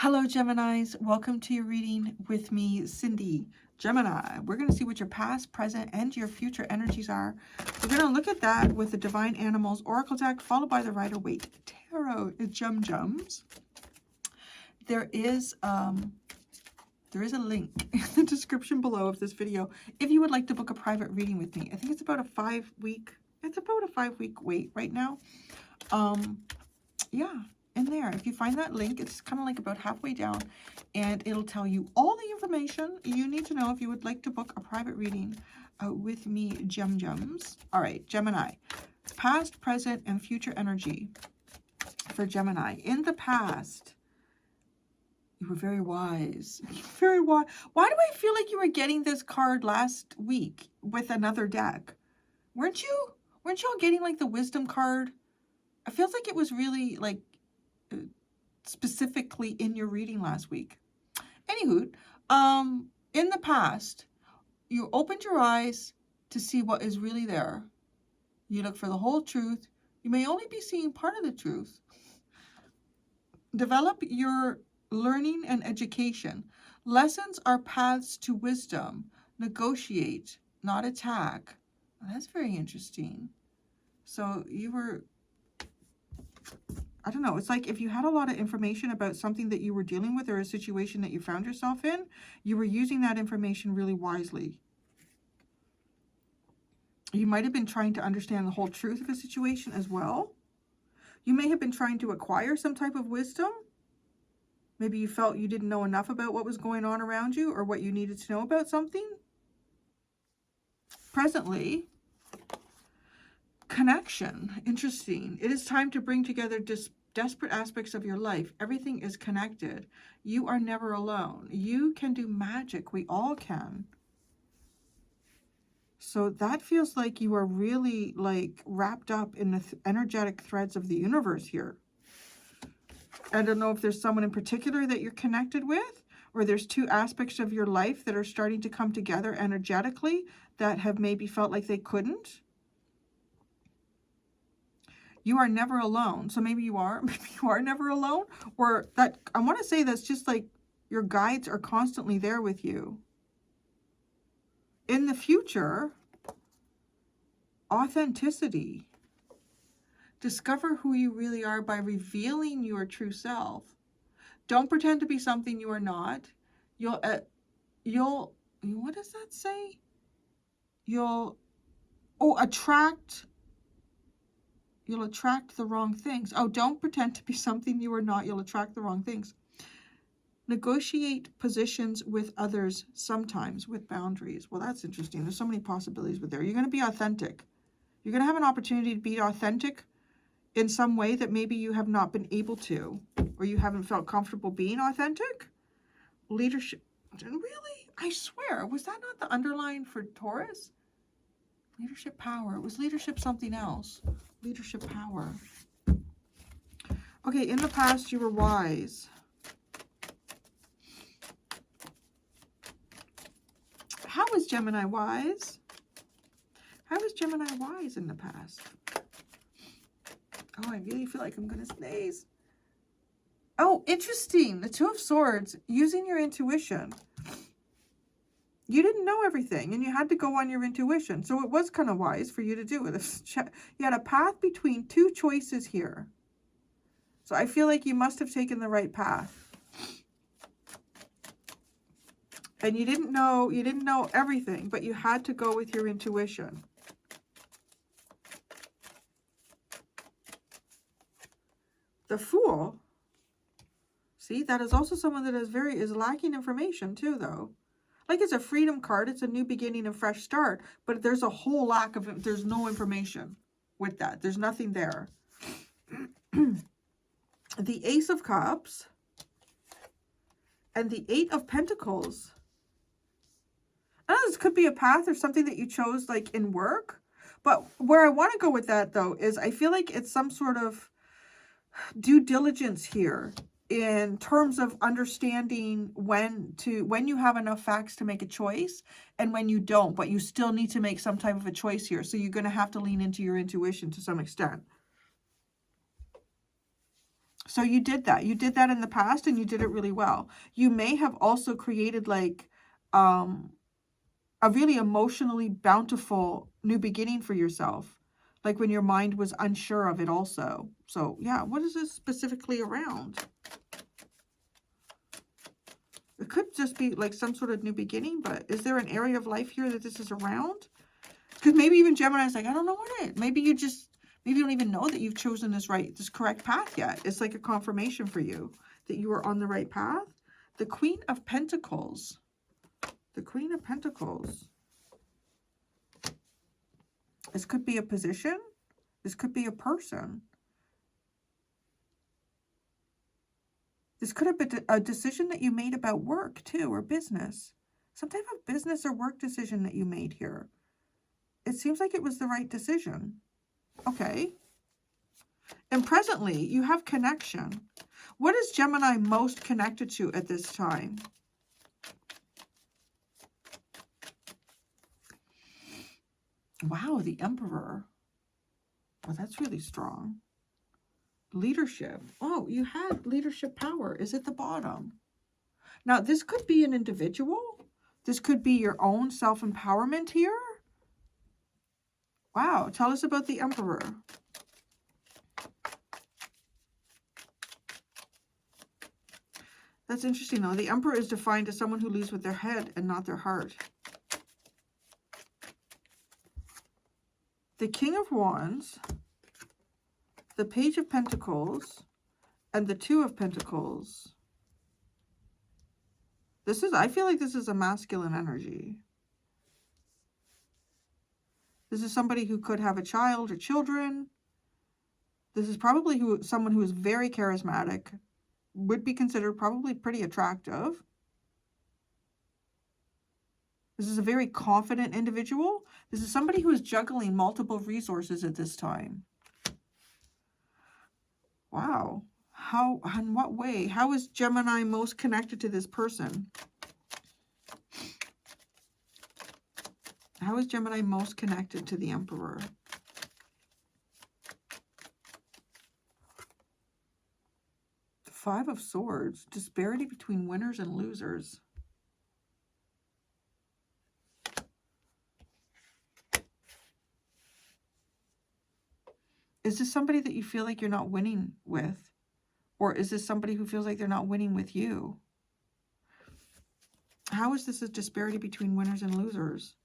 Hello, Geminis. Welcome to your reading with me, Cindy. Gemini, we're going to see what your past, present, and your future energies are. We're going to look at that with the Divine Animals Oracle deck, followed by the Rider-Waite Tarot Jums. There is a link in the description below of this video if you would like to book a private reading with me. I think it's about a 5-week wait right now. Yeah, in there. If you find that link, it's kind of like about halfway down, and it'll tell you all the information you need to know if you would like to book a private reading with me, Jums. All right, Gemini. Past, present, and future energy for Gemini. In the past, you were very wise. Very wise. Why do I feel like you were getting this card last week with another deck? Weren't you all getting like the wisdom card? It feels like it was really like specifically in your reading last week. Anywho, in the past, you opened your eyes to see what is really there. You look for the whole truth. You may only be seeing part of the truth. Develop your learning and education. Lessons are paths to wisdom. Negotiate, not attack. Well, that's very interesting. So you were, I don't know, it's like if you had a lot of information about something that you were dealing with or a situation that you found yourself in, you were using that information really wisely. You might have been trying to understand the whole truth of a situation as well. You may have been trying to acquire some type of wisdom. Maybe you felt you didn't know enough about what was going on around you or what you needed to know about something. Presently, connection. Interesting. It is time to bring together desperate aspects of your life. Everything is connected. You are never alone. You can do magic. We all can. So that feels like you are really like wrapped up in the energetic threads of the universe here. I don't know if there's someone in particular that you're connected with, or there's two aspects of your life that are starting to come together energetically that have maybe felt like they couldn't. You are never alone. So maybe you are never alone, or that I want to say that's just like your guides are constantly there with you. In the future, authenticity. Discover who you really are by revealing your true self. Don't pretend to be something you are not. You'll what does that say? You'll attract the wrong things. Oh, don't pretend to be something you are not. You'll attract the wrong things. Negotiate positions with others, sometimes with boundaries. Well, that's interesting. There's so many possibilities with there. You're going to be authentic. You're going to have an opportunity to be authentic in some way that maybe you have not been able to, or you haven't felt comfortable being authentic. Leadership. Really? I swear, was that not the underline for Taurus? Leadership power. It was leadership something else. Leadership power. Okay, in the past you were wise. How was Gemini wise? How was Gemini wise in the past? Oh, I really feel like I'm going to sneeze. Oh, interesting. The Two of Swords, using your intuition. You didn't know everything, and you had to go on your intuition. So it was kind of wise for you to do it. You had a path between two choices here. So I feel like you must have taken the right path. And you didn't know everything, but you had to go with your intuition. The Fool. See, that is also someone that is lacking information too, though. Like it's a freedom card, it's a new beginning, a fresh start, but there's a whole lack of, there's no information with that. There's nothing there. The Ace of Cups and the Eight of Pentacles. I know this could be a path or something that you chose like in work, but where I want to go with that though is I feel like it's some sort of due diligence here in terms of understanding when you have enough facts to make a choice and when you don't, but you still need to make some type of a choice here. So you're going to have to lean into your intuition to some extent. So you did that. You did that in the past and you did it really well. You may have also created like a really emotionally bountiful new beginning for yourself. Like when your mind was unsure of it also. So yeah, what is this specifically around? It could just be like some sort of new beginning, but is there an area of life here that this is around? Because maybe even Gemini's like, I don't know what it is. Maybe you don't even know that you've chosen this correct path yet. It's like a confirmation for you that you are on the right path. The Queen of Pentacles. The Queen of Pentacles. This could be a position. This could be a person. This could have been a decision that you made about work too, or business. Some type of business or work decision that you made here. It seems like it was the right decision. Okay. And presently, you have connection. What is Gemini most connected to at this time? Wow, the Emperor. Well, that's really strong. Leadership. Oh, you had leadership power is at the bottom. Now, this could be an individual. This could be your own self-empowerment here. Wow, tell us about the Emperor. That's interesting, though. The Emperor is defined as someone who leads with their head and not their heart. The King of Wands, the Page of Pentacles, and the Two of Pentacles. I feel like this is a masculine energy. This is somebody who could have a child or children. This is probably someone who is very charismatic, would be considered probably pretty attractive. This is a very confident individual. This is somebody who is juggling multiple resources at this time. Wow. In what way? How is Gemini most connected to this person? How is Gemini most connected to the Emperor? The Five of Swords. Disparity between winners and losers. Is this somebody that you feel like you're not winning with? Or is this somebody who feels like they're not winning with you? How is this a disparity between winners and losers?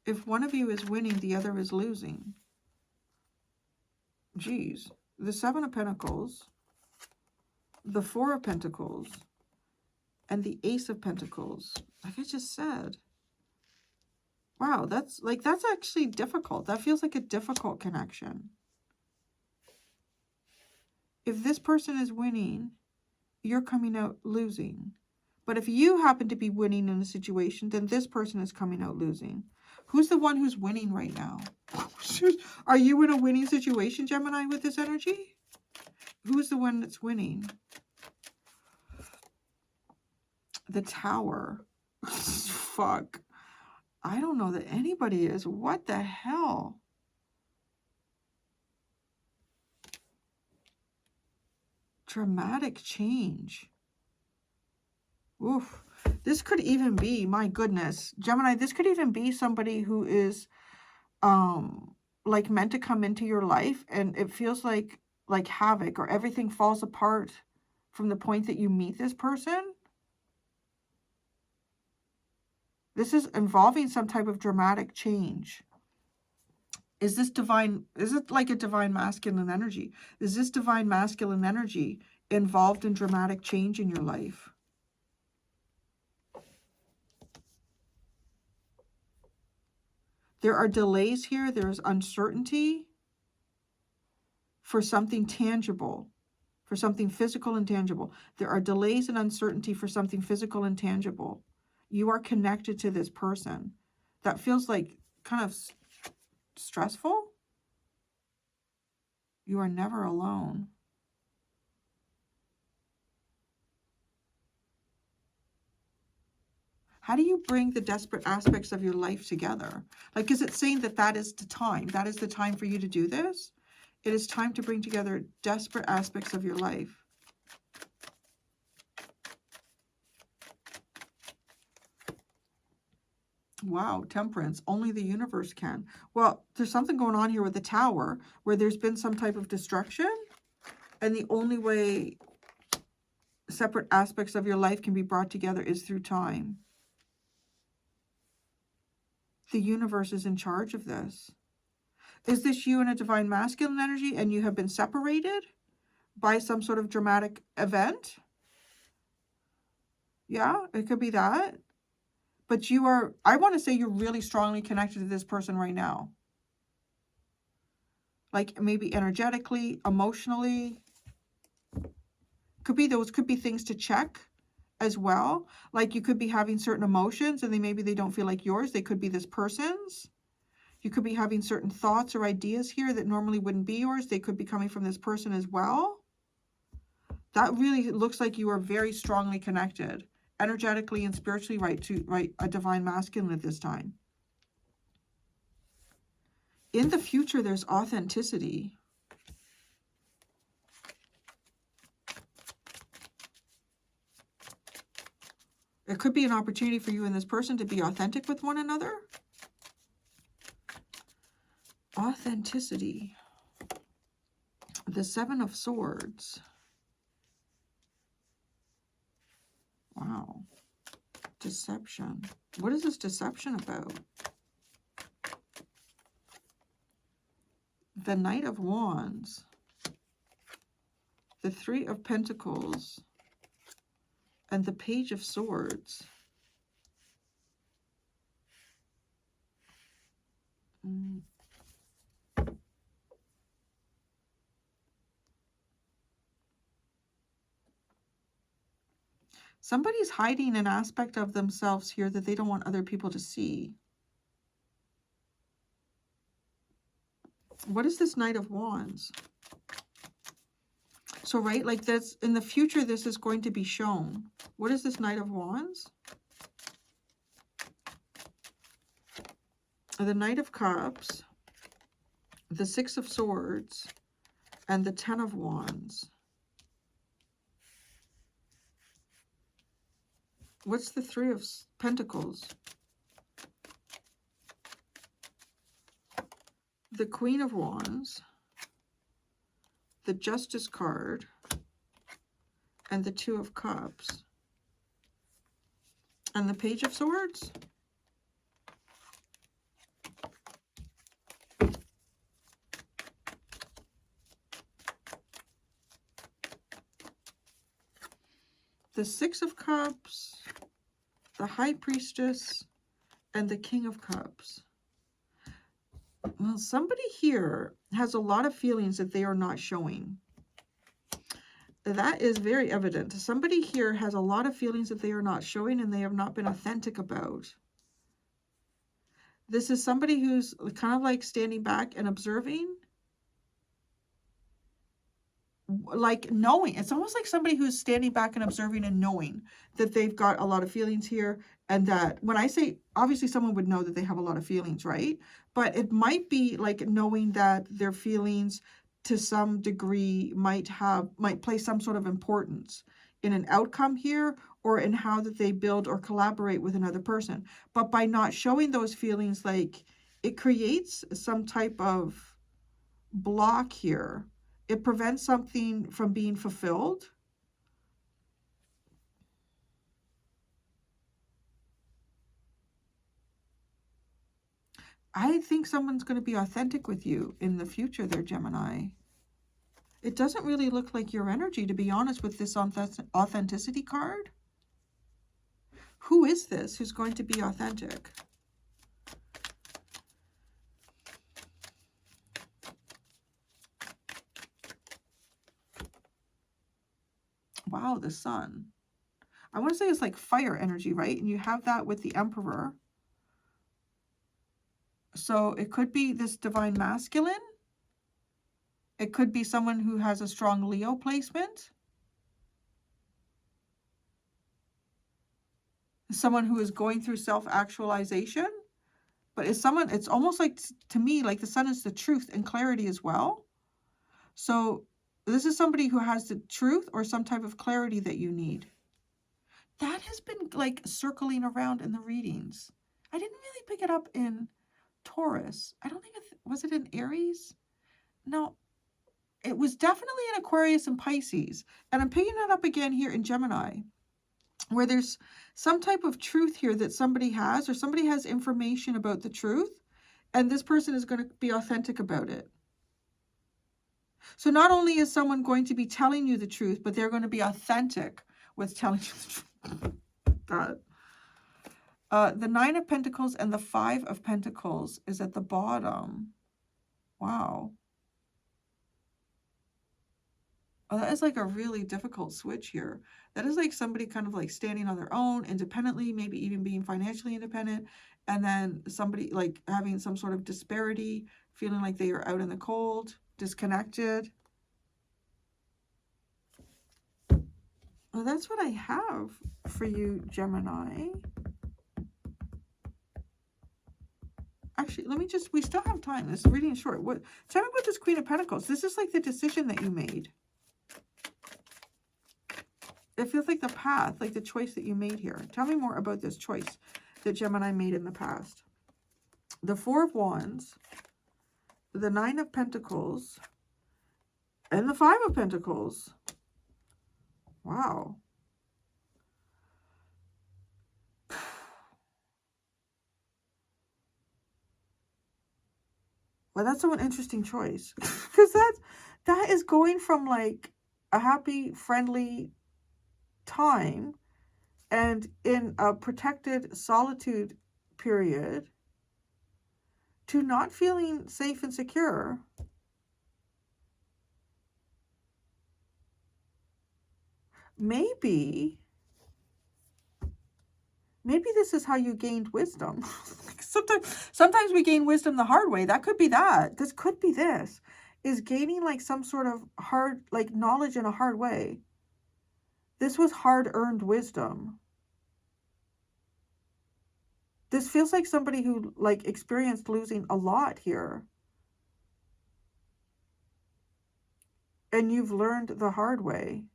If one of you is winning, the other is losing. Geez. The Seven of Pentacles, the Four of Pentacles, and the Ace of Pentacles. Like I just said. Wow, that's actually difficult. That feels like a difficult connection. If this person is winning, you're coming out losing. But if you happen to be winning in a situation, then this person is coming out losing. Who's the one who's winning right now? Are you in a winning situation, Gemini, with this energy? Who's the one that's winning? The Tower. Fuck. I don't know that anybody is. What the hell? Dramatic change. Oof. This could even be, my goodness, Gemini, this could even be somebody who is like meant to come into your life, and it feels like havoc, or everything falls apart from the point that you meet this person. This is involving some type of dramatic change. Is this divine? Is it like a divine masculine energy? Is this divine masculine energy involved in dramatic change in your life? There are delays here. There's uncertainty for something tangible, for something physical and tangible. There are delays and uncertainty for something physical and tangible. You are connected to this person. That feels like kind of stressful. You are never alone. How do you bring the desperate aspects of your life together? Like, is it saying that that is the time? That is the time for you to do this? It is time to bring together desperate aspects of your life. Wow, temperance. Only the universe can. Well, there's something going on here with the Tower where there's been some type of destruction. And the only way separate aspects of your life can be brought together is through time. The universe is in charge of this. Is this you in a divine masculine energy and you have been separated by some sort of dramatic event? Yeah, it could be that. But you are, I want to say you're really strongly connected to this person right now. Like maybe energetically, emotionally. Could be those, could be things to check as well. Like you could be having certain emotions and maybe they don't feel like yours. They could be this person's. You could be having certain thoughts or ideas here that normally wouldn't be yours. They could be coming from this person as well. That really looks like you are very strongly connected, energetically and spiritually, right, a divine masculine at this time. In the future, there's authenticity. It could be an opportunity for you and this person to be authentic with one another. Authenticity. The Seven of Swords. Wow. Deception. What is this deception about? The Knight of Wands. The Three of Pentacles. And the Page of Swords. Somebody's hiding an aspect of themselves here that they don't want other people to see. What is this Knight of Wands? So, right, like that's in the future, this is going to be shown. What is this Knight of Wands? The Knight of Cups, the Six of Swords, and the Ten of Wands. What's the Three of Pentacles? The Queen of Wands, the Justice card, and the Two of Cups. And the Page of Swords? The Six of Cups, the High Priestess, and the King of Cups. Well, somebody here has a lot of feelings that they are not showing. That is very evident. Somebody here has a lot of feelings that they are not showing and they have not been authentic about. This is somebody who's kind of like standing back and observing. Like knowing. It's almost like somebody who's standing back and observing and knowing that they've got a lot of feelings here. And that when I say, obviously someone would know that they have a lot of feelings, right? But it might be like knowing that their feelings to some degree might play some sort of importance in an outcome here or in how that they build or collaborate with another person. But by not showing those feelings, like it creates some type of block here. It prevents something from being fulfilled. I think someone's going to be authentic with you in the future there, Gemini. It doesn't really look like your energy, to be honest, with this authenticity card. Who is this who's going to be authentic? Wow, the Sun. I want to say it's like fire energy, right? And you have that with the Emperor. So it could be this divine masculine. It could be someone who has a strong Leo placement. Someone who is going through self-actualization. But it's someone, it's almost like, to me, like the Sun is the truth and clarity as well. So this is somebody who has the truth or some type of clarity that you need. That has been like circling around in the readings. I didn't really pick it up in Taurus. I don't think was it in Aries? No, it was definitely in Aquarius and Pisces. And I'm picking it up again here in Gemini, where there's some type of truth here that somebody has, or somebody has information about the truth, and this person is going to be authentic about it. So not only is someone going to be telling you the truth, but they're going to be authentic with telling you the truth. God. The Nine of Pentacles and the Five of Pentacles is at the bottom. Wow. Oh, that is like a really difficult switch here. That is like somebody kind of like standing on their own independently, maybe even being financially independent, and then somebody like having some sort of disparity, feeling like they are out in the cold, disconnected. Well, that's what I have for you, Gemini. Actually, let me just, we still have time. This reading is short. Tell me about this Queen of Pentacles. This is like the decision that you made. It feels like the path, like the choice that you made here. Tell me more about this choice that Gemini made in the past. The Four of Wands, the Nine of Pentacles, and the Five of Pentacles. Wow. Well, that's an interesting choice. Because that is going from like a happy, friendly time and in a protected solitude period to not feeling safe and secure. Maybe this is how you gained wisdom. Sometimes we gain wisdom the hard way. That could be that. This could be this. Is gaining like some sort of hard, like knowledge in a hard way. This was hard-earned wisdom. This feels like somebody who like experienced losing a lot here. And you've learned the hard way.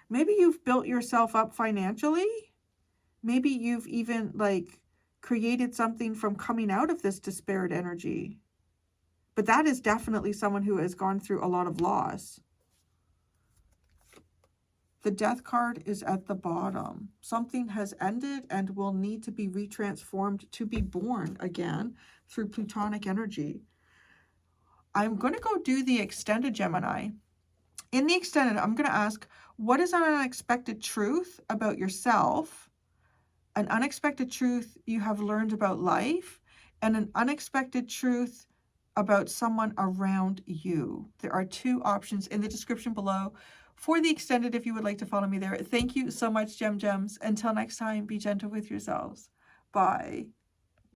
Maybe you've built yourself up financially. Maybe you've even like created something from coming out of this disparate energy. But that is definitely someone who has gone through a lot of loss. The Death card is at the bottom. Something has ended and will need to be retransformed to be born again through Plutonic energy. I'm going to go do the extended Gemini. In the extended, I'm going to ask, what is an unexpected truth about yourself, an unexpected truth you have learned about life, and an unexpected truth about someone around you? There are two options in the description below for the extended if you would like to follow me there. Thank you so much, Gems. Until next time, be gentle with yourselves. Bye.